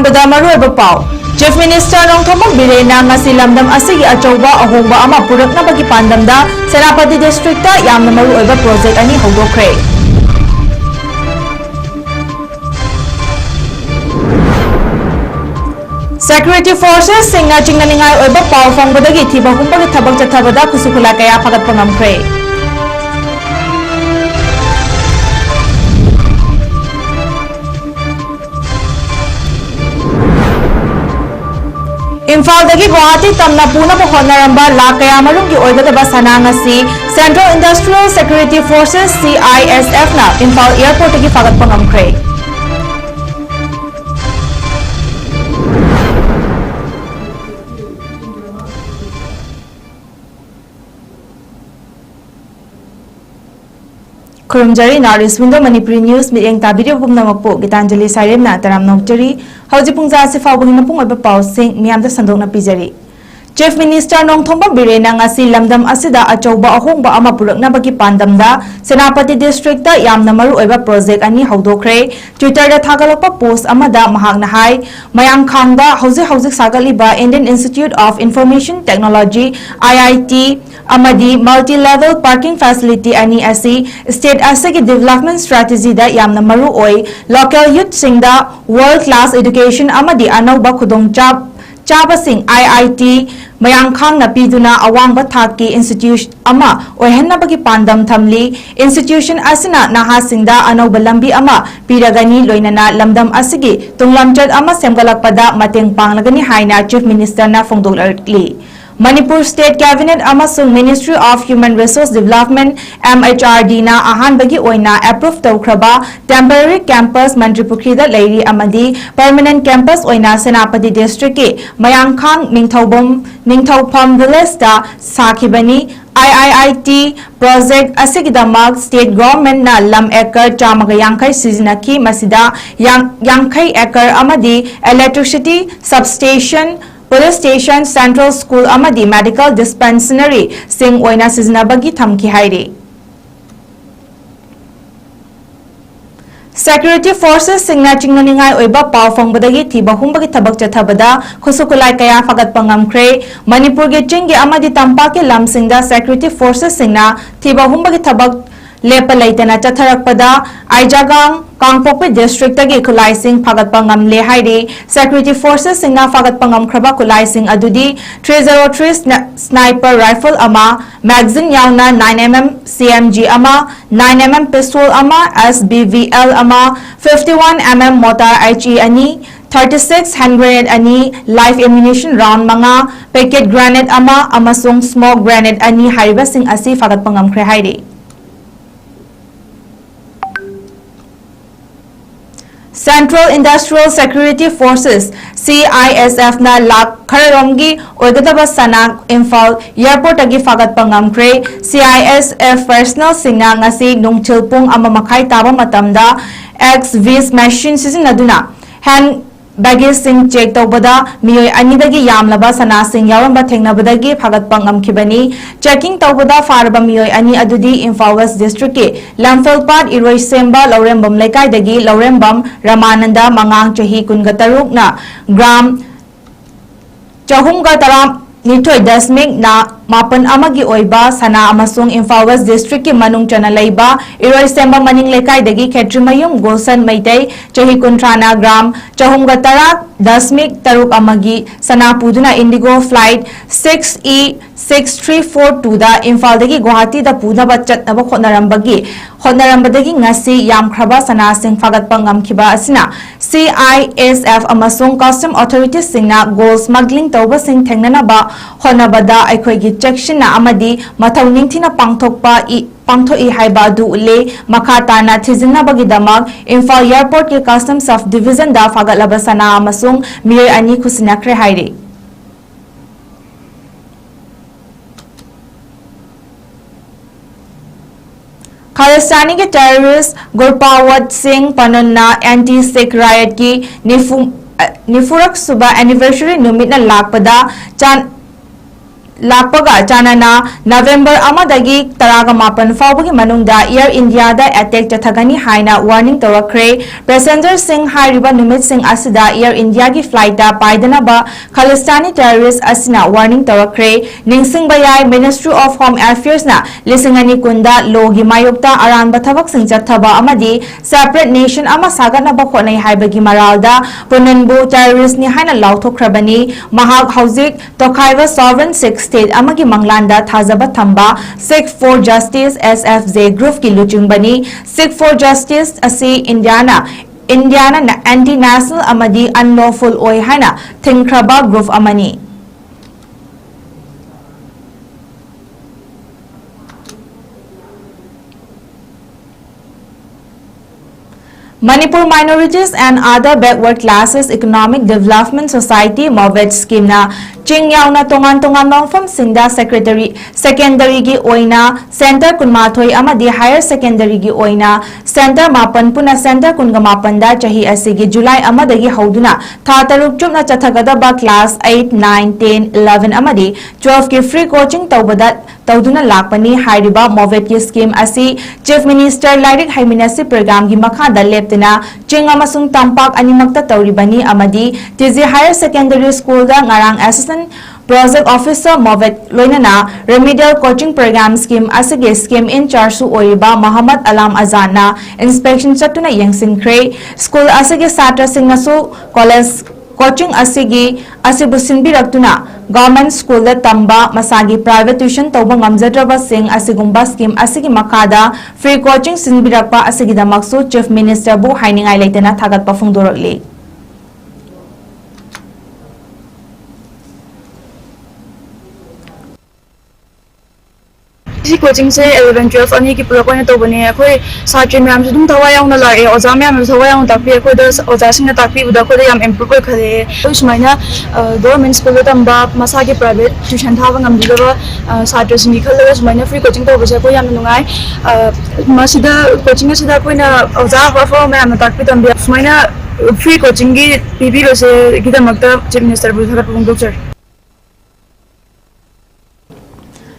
ꯑꯍꯥꯟꯕꯗ ꯃꯔꯨꯑꯣꯏꯕ ꯄꯥꯎ ꯆꯤꯐ ꯃꯤꯅꯤꯁꯇꯔ ꯅꯣꯡꯊꯣꯝꯕꯝ ꯕꯤꯔꯦꯟꯅ ꯉꯁꯤ ꯂꯝꯗꯝ ꯑꯁꯤꯒꯤ ꯑꯆꯧꯕ ꯑꯍꯣꯡꯕ ꯑꯃ ꯄꯨꯔꯛꯅꯕꯒꯤ ꯄꯥꯟꯗꯝꯗ ꯁꯦꯅꯥꯄꯇꯤ ꯗꯤꯁꯇ꯭ꯔꯤꯛꯇ ꯌꯥꯝꯅ ꯃꯔꯨꯑꯣꯏꯕ ꯄ꯭ꯔꯣꯖꯦꯛट ꯑꯅꯤ ꯍꯧꯗꯣꯛꯈ꯭ꯔꯦ꯫ Security Forces singna chingnaningai oiba paw fangbadagi thiba humbagi thabak chathabada khusu khulai kaya phagatpa ngamkhre. Imphaldagi Guwahati tamna punaba hotnaramba lakh kaya marumgi oigadaba sana ngasi Central Industrial Security Forces CISF na Imphal Airport gi phagatpa ngamkhre. Kurumjari Naris Window Manipuri News Mieng Tabirio Bumnamappo Gitanjali Sairemna Taram Nokjari Haujipungza Sifawbungina Pung Oiba Paw Sing Miamda Sandokna Pijari Chief Minister Nongthomba Birena ngasi lamdam asida achouba ahongba ama puraknabagi pandamda Senapati District ta yamna maru oiba project ani haudokhre Twitter da thagalakpa post amada mahakna hai mayam khangda hauzik sagaliba Indian Institute of Information Technology IIT amadi multi-level parking facility ani asi state asigi development strategy da yamna maru oi local youth singda world class education amadi anauba khudongchap Chabasing IIT Mayangkhang na piduna awangba thaki institution ama oihenabagi pandam thamli institution asina nahasingda anauba lambi ama piragani loinana lamdam asigi tunglamjat ama semgalakpada mateng panglagani haina Chief Minister na fongdolakli Manipur State Cabinet amasung Ministry of Human Resource Development MHRD na ahanbagi oina approve tawkraba temporary campus Mantripukhrida leiri amadi permanent campus oina Senapati District ki Mayangkhang Ningthaupham village ta sakhibani IIT project asigidamak state government na lam acre chamaga yankai sizinaki masida yankai acre amadi electricity substation Police Station, Central School amadi Medical Dispensary sing oina sizinabagi thamki haire. Security Forces singna chingnaningai oiba paw fangbadagi thiba humbagi thabak chathabada khusukulai kaya phagatpa ngamkhre Manipur ge chinggi amadi tampa ke lamsingda Security Forces singna thiba humbagi thabak lepa leitana chatharakpada Aijagang Kangpokpi District tagi khulai sing phagatpa ngamle haire Security Forces singna phagatpa ngamkhraba khulai sing adudi 303 sniper rifle ama magazine yauna 9mm CMG ama 9mm pistol ama SBVL ama 51mm mortar HE ani 36 hand grenade ani live ammunition round manga packet grenade ama amasung smoke grenade ani haiba sing asi phagatpa ngamkhre haire Central Industrial Security Forces CISF na lakh kharomgi oigadaba sana Imphal Airport agi phagatpa ngamkhre CISF personnel singna ngasi nungchilpung ama makhai taba matamda XVs machine sizinaduna hand baggage sing check tawbada miyoi anidagi yamlaba sana sing yawamba thengnabadagi phagatpa ngamkhibani checking tawbada farba miyoi ani adudi Imphal West District ki Lamfelpat Iroi Semba Laurembam Lekai dagi Laurembam Ramananda Mangang chahi 13 na gram chahumga taram nithoi dasmik na mapan amagi oiba sana amasung Imphal West District ki manung chana leiba Iroi Semba Maning Lekai dagi Khetrimayum Golsan Maitai chahi 13 gram chahumga tarak dasmik taruk amagi sana puduna Indigo flight 6E6342 da Imphal dagi Guwahati da pudaba chatnaba hotnarambadagi ngasi yamkhraba sana sing phagatpa ngamkhiba asina CISF amasung custom authorities singna gold smuggling tawba sing thengnanaba honabada aikhoigi section na amadi mathau ningthina pangthoi haiba du ule makhata na thizina bagi damak Imphal Airport ke Customs Sub Division da phagalaba sana amasung miyoi ani khusinakre haire Khalistani ke terrorist Gurpawat Singh Panonna anti-Sikh riot ki nifurak suba anniversary numit na lakpada lakpaga chanana November amadagi taraga mapan fawbagi manungda Air India da attack chathagani haina warning tawakre passenger sing hariba numit sing asida Air India gi flight da paidana ba Khalistani terrorist asina warning tawakre ningsing bayai Ministry of Home Affairs na lisingani kunda logi mayokta aran bathabak sing chathaba amadi separate nation ama sagana ba khonai haibagi maralda punanbu terrorist ni haina lauthokrabani mahak hauzik tokhaiwa sovereign state amagi manglanda thazaba thamba Sikh for Justice SFJ group ki luchungbani Sikh for Justice asi Indiana na anti-national amadi unlawful oi haina thingkraba group amani Manipur Minorities and Other Backward Classes Economic Development Society MOVET scheme na Chingyao na tongan nongfam singda secondary gi oina center kunmathoi amadi higher secondary gi oina center mapan puna center kunga mapan da chahi asigi July amadagi hauduna tha taruk chupna chathagada ba class 8 9 10 11 amadi 12 ki free coaching tawduna lakpani hairiba MOVET ki scheme asi Chief Minister Lairik Haiminasi program gi makha da leptena ching amasung tampak animakta tawribani amadi TZ Higher Secondary School da ngarang assistant Project Officer MOVET loinana remedial coaching program scheme asige scheme in charge su oiba Muhammad Alam Azana inspection chatuna yangsinkre school asige satra singnasu college coaching asibu sinbiraktuna government school da tamba masagi private tuition tawba ngamjadraba sing asigumba scheme asigi makada free coaching sinbirakpa asigi damaksu Chief Minister bu hainingai leitena thagatpa phungdorokli इसी coaching से 11 12 अनि की पूरा कोने तो बने अखोय साट्री ma'am से तुम थवा याउन लाए ओजा मैम थवा याउन तापी अखोय दस ओजा सिंह तापी बुदा खोद याम इम्प्रूव कर खले तो इसमाइना गवर्नमेंट स्कूल तंबा मसा के प्राइवेट ट्यूशन थावा ngam साट्री सिंह खले इसमाइना फ्री कोचिंग तो बसे को याम नुंगाई मसिदा कोचिंग सिदा कोइना ओजा हफो मैम तापी तंबी इसमाइना फ्री कोचिंग की पीबी रोसे गिदमकता चीफ मिनिस्टर बुधा पुंगदोचर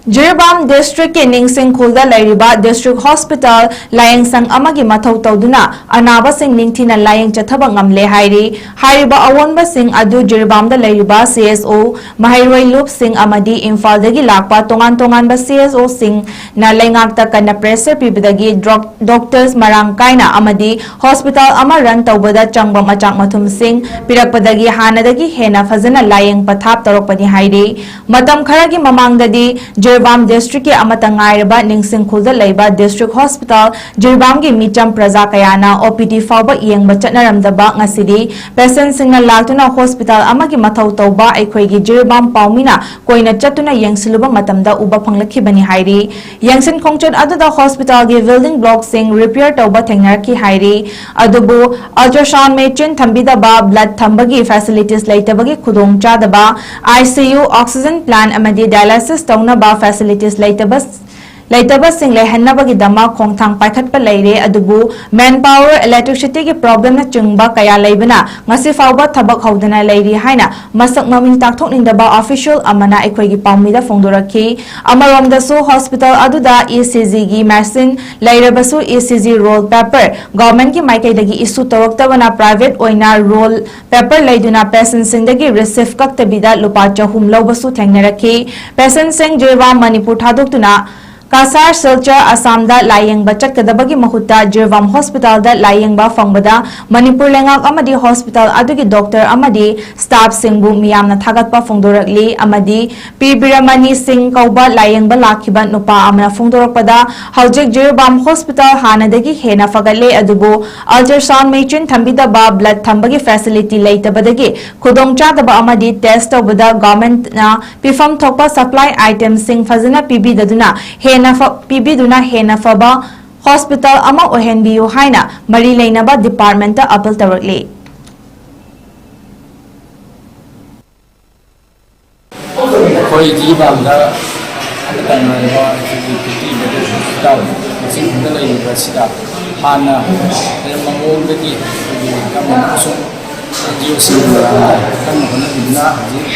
Jiribam District ke Ningsing Khulda Lairiba District Hospital Layang Sang Amagi Mathau Tawduna Anaba Sing Ningthina Layang Chathaba Ngamle Hairi Hariba Awonba Sing Adu Jiribam da Lairiba CSO Mahairoi Loop Sing Amadi Imphal dagi lakpa tongan ba CSO Sing na laingakta kana pressure pibidagi doctors marang kaina amadi hospital ama run tawbada changbam achak mathum Sing pirakpadagi hanadagi hena fazana layang pathap tarokpani hairi matam kharagi mamangdadi Jiribam District ke amatangairaba Ningsing Khulda Laiba District Hospital Jiribam ki mitam praja kayana OPD fawba yengba chatnaramdaba ngasidi patient singna laktuna hospital ama ki mathau tawba aikhoi gi Jiribam paumina koina chatuna yengsiluba matamda uba phanglakhibani hairi yengsin khongchon aduda hospital gi building block sing repair tawba thengnarki hairi adubu ultrasound machine thambida ba blood thambagi facilities laitabagi khudong chadaba ICU oxygen plant amadi dialysis tawna ba facilities Laitaba sing lehanabagi dama khongthang paikhat pa leire adubu manpower electricity ki problem na chungba kaya leibana ngasi fawba thabak haudana leiri haina masak mamin takthok nindaba official amana ekhoi gi pawmida phongdorakhi amarom da so hospital aduda ECG gi machine leirabasu ECG roll paper government ki maikai dagi issue tawaktabana private oina roll paper leiduna patient sing dagi receive kaktabida lupa chahum lawbasu thengnarakhi patient sing jewa manipur thadoktuna Kasar Silchar Assam da layang bachat kadabagi mahutta Jiribam Hospital da layang ba fangbada Manipur lengak amadi hospital adugi doctor amadi staff singbu miyamna thagatpa phongdorakli amadi P Biramani Singh kauba layang ba lakhiba nupa amna phongdorakpada haujik Jiribam Hospital hanadagi hena fagalle adubu ultrasound machine thambida ba blood thambagi facility leitabadagi khudongchadaba amadi test tawbada government na pifam thokpa supply items sing fazana PB daduna Pibiduna hena faba hospital ama ohenbiyu haina mari leinaba department appeal tarakli Koi Jiribam da amatangairaba activity hospital sing da university hana mangol dagi government kusum NGOꯁꯤꯡ ꯀꯟꯅ ꯍꯣꯠꯅꯕꯤꯗꯨꯅ ꯍꯧꯖꯤꯛ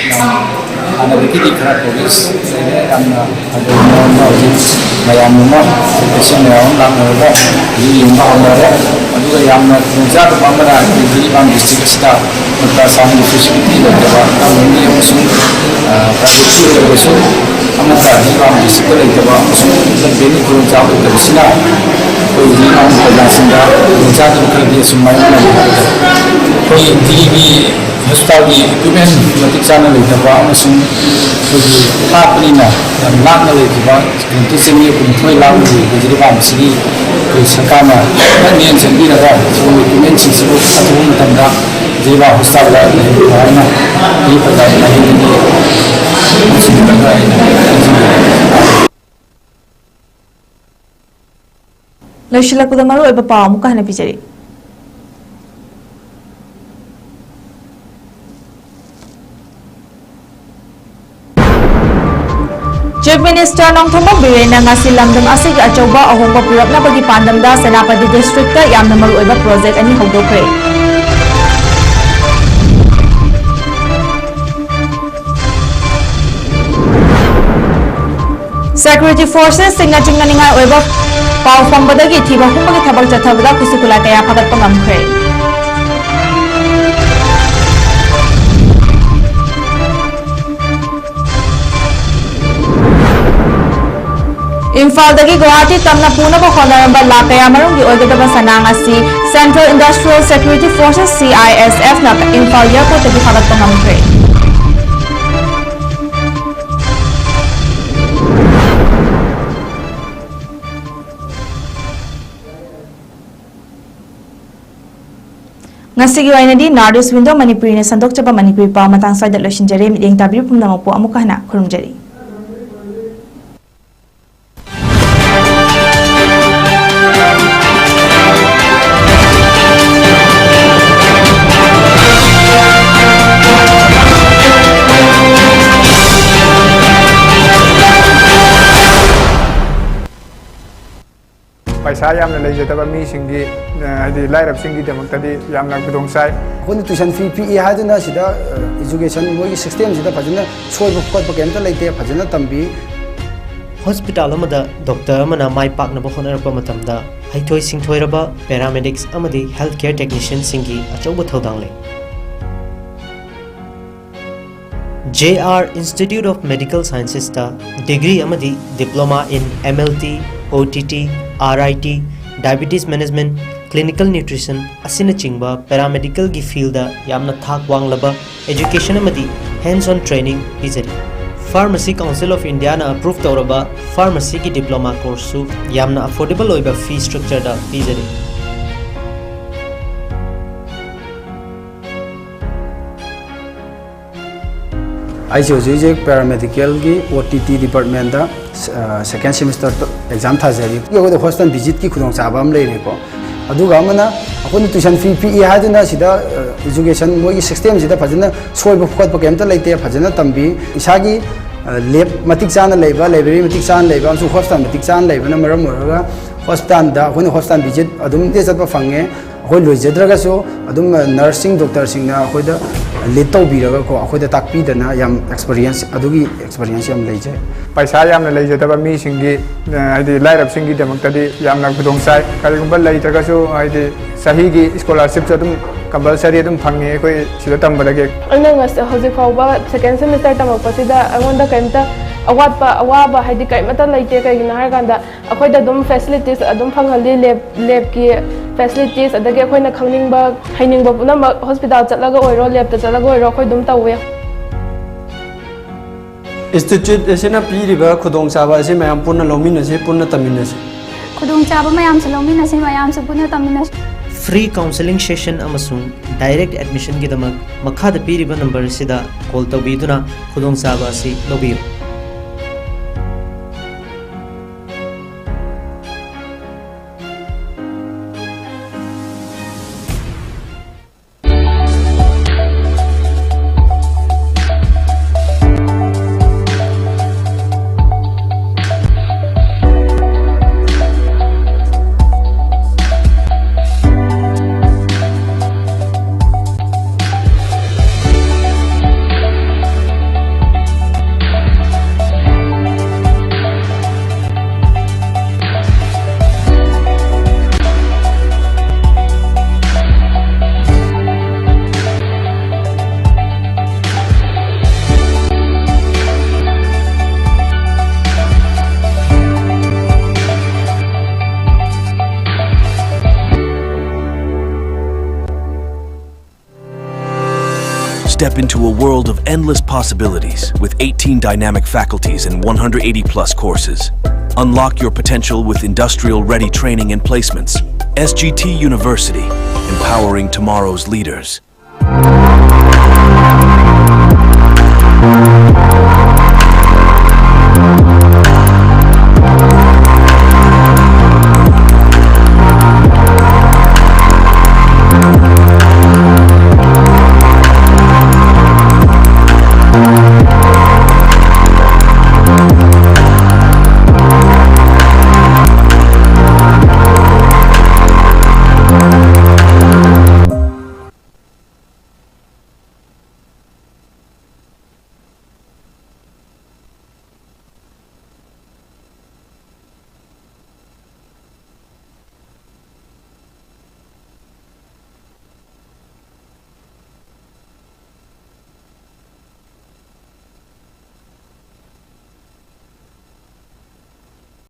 ꯍꯥꯟꯅꯗꯒꯤꯗꯤ ꯈꯔ progress ꯂꯩꯔꯦ ꯌꯥꯝꯅ ꯐꯖꯕ ꯃꯑꯣꯡꯗ ꯍꯧꯖꯤꯛ ꯃꯌꯥꯝ ꯑꯃ ꯄꯦꯁꯦꯟ ꯃꯌꯥꯝ ꯑꯃ ꯂꯥꯛꯅꯔꯒ ꯍꯧꯖꯤꯛ ꯌꯦꯡꯕ ꯍꯧꯅꯔꯦ ꯑꯗꯨꯒ ꯌꯥꯝꯅ ꯈꯨꯗꯣꯡꯆꯥꯗꯕ ꯑꯃꯅ ꯑꯩꯈꯣꯏ ꯖꯤꯔꯤꯕꯥꯝ ꯗꯤꯁꯇ꯭ꯔꯤꯛ ꯑꯁꯤꯗ ꯑꯜꯇ꯭ꯔꯥꯁꯥꯎꯟꯒꯤ ꯐꯦꯁꯤꯂꯤꯇꯤ ꯂꯩꯇꯕ ꯒꯚꯔꯟꯃꯦꯟꯒꯤ ꯑꯃꯁꯨꯡ ꯄ꯭ꯔꯥꯏꯚꯦꯠꯀꯤ ꯑꯣꯏꯔꯒꯁꯨ ꯑꯃꯠꯇ ꯖꯤꯔꯤꯕꯥꯝ ꯗꯤꯁꯇ꯭ꯔꯤꯛꯇ ꯂꯩꯇꯕ ꯑꯃꯁꯨꯡ ꯂꯝꯕꯤꯒꯤ ꯈꯨꯗꯣꯡꯆꯥꯕ ꯂꯩꯇꯕꯁꯤꯅ ꯑꯩꯈꯣꯏ ꯖꯤꯔꯤꯕꯥꯝ ꯄ꯭ꯔꯖꯥꯁꯤꯡꯗ ꯈꯨꯗꯣꯡꯆꯥꯗꯕ ꯈꯔꯗꯤ ꯑꯁꯨꯝ ꯃꯥꯌꯣꯛꯅꯔꯤ ꯑꯩꯈꯣꯏ ꯖꯤꯔꯤꯕꯤ ꯍꯣꯁꯄꯤꯇꯥꯜꯒꯤ ꯏꯀ꯭ꯋꯤꯞꯃꯦꯟ ꯃꯇꯤꯛ ꯆꯥꯅ ꯂꯩꯇꯕ ꯑꯃꯁꯨꯡ ꯑꯩꯈꯣꯏꯒꯤ ꯊꯥꯞꯄꯅꯤꯅ ꯌꯥꯝ ꯂꯥꯞꯅ ꯂꯩꯈꯤꯕ ꯀꯤꯂꯣꯃꯤꯇꯔ ꯆꯅꯤ ꯀꯨꯟꯊꯣꯏ ꯂꯥꯞꯅ ꯂꯩꯕ ꯖꯤꯔꯤꯕꯥꯝ ꯑꯁꯤꯒꯤ ꯑꯩꯈꯣꯏ ꯁꯔꯀꯥꯔꯅ ꯈꯤꯇꯪ ꯃꯤꯠꯌꯦꯡ ꯆꯪꯕꯤꯔꯒ ꯁꯤꯒꯨꯝꯕ ꯏꯀ꯭ꯋꯤꯞꯃꯦꯟꯁꯤꯡꯁꯤꯕꯨ ꯑꯊꯨꯕ ꯃꯇꯝꯗ ꯖꯤꯔꯤꯕꯥꯝ ꯍꯣꯁꯄꯤꯇꯥꯜꯗ ꯂꯩꯍꯟꯕꯤꯌꯨ ꯍꯥꯏꯅ ꯃꯤ ꯄ꯭ꯔꯖꯥꯒꯤ ꯃꯥꯏꯀꯩꯗꯒꯤ ꯃꯁꯤꯗ ꯑꯩꯅ ꯍꯥꯏꯖꯅꯤꯡꯉꯤ ꯂꯣꯏꯁꯤꯜꯂꯛꯄꯗ ꯃꯔꯨꯑꯣꯏꯕ ꯄꯥꯎ ꯑꯃꯨꯛꯀ ꯍꯟꯅ ꯄꯤꯖꯔꯤ Chief Minister Nongthombam Birena ngasi lamdam asigi achauba ahongba puraknabagi pandamda Senapati District ta yamna maruoiba project ani hongdokre. Security Forces singna chingnaningai oiba pau fambadagi thiba humbagi thabak chathabada kusukula kaya phagatpa ngamkhre. Imphaldagi Guwahati tamna punaba honaramba lakaya marungi oigadaba sanang asi Central Industrial Security Forces CISF na Imphal Airport tagi phagatpa ngamkhre. Ngasigi wainadi Nardus Window Manipuri na sandok chaba Manipuri pa matang side loishinjare midyeng tabiru pumnamok po amuka hana khurumjari. पैसा यामना लेजदबा मीसिंगी हाइदि लाइरबसिंगी दमक्तदि यामना खुदोंसाय कोन tuition fee P हादुना सिदा education मोगी system सिदा फजना सोइबो खोटबो केमता लेते फजना तंबी hospital अमदा doctor अमना माइ पाकनबो होनरबा मतमदा हाइथोय सिंथोयरबा paramedics अमदि health care technician सिंगी अचौबो थौदांग ले JR Institute of Medical Sciences ta degree amadi diploma in MLT OTT RIT diabetes management clinical nutrition asina chingba paramedical gi field da yamna thak wanglaba education amadi hands on training pizari Pharmacy Council of India na approve tawraba pharmacy gi diploma course su yamna affordable oiba fee structure da pizari ICOG paramedical की OTT department दा second semester exam थाजरी योगद hostel visit की खुदों चाबम लेरेको अदुगा अमना अखोन tuition fee P हादुना सिदा education मोगी system सिदा फजना सोइबो खोटबो केमता लेते फजना तंबी इसागी लेब मतिक चाना लेबा लाइब्रेरी मतिक चाना लेबा अमसु हॉस्टल मतिक चाना लेबना मरम मोरगा हॉस्टल दा अखोन हॉस्टल विजिट अदुम दे चतबा फंगे अखोय लोइजद्रगासो अदुम नर्सिंग डॉक्टर सिंगना अखोयदा लीड तौबीरगको अखोयदा ताकपीदना याम एक्सपीरियंस अदुगी एक्सपीरियंस याम लेजे पैसा यामना लेजदबा मीसिंगी हाइदि लाइरबसिंगी दमक्तदि यामना खुदोंसाय करिगुंबा लेजद्रगासो हाइदि सहीगी स्कॉलरशिप अदुम कंपलसरी अदुम फंगे अखोय सिदा तंबदगे अना हौजिक फाउबा सेकेंड सेमेस्टर तमकपसिदा अगोंदा कैमता अवाबा हाइदि कैमता लेते कैगिना हारकांदा अखोयदा अदुम फैसिलिटीज अदुम फंगहली लैब की फैसिलिटीज अदगे अखोयना खंगनिंगबा हाइनिंगबा पुनम हॉस्पिटल चलगा ओइरो लैब चलगा ओइरो अखोय दुम तौवे इंस्टीट्यूट एसेना पीरिबा खुदोंचाबा एसे मयाम पुन्ना लौमिनसे पुन्ना तमिनसे खुदोंचाबा मयाम से लौमिनसे मयाम से पुन्ना तमिनसे फ्री काउंसलिंग सेशन अमसुंग डायरेक्ट एडमिशन की दमक मखाद पीरिबा नंबर सिदा कॉल तौबीदुना खुदोंचाबा से लौबियो Step into a world of endless possibilities with 18 dynamic faculties and 180 plus courses. Unlock your potential with industrial-ready training and placements. SGT University, empowering tomorrow's leaders.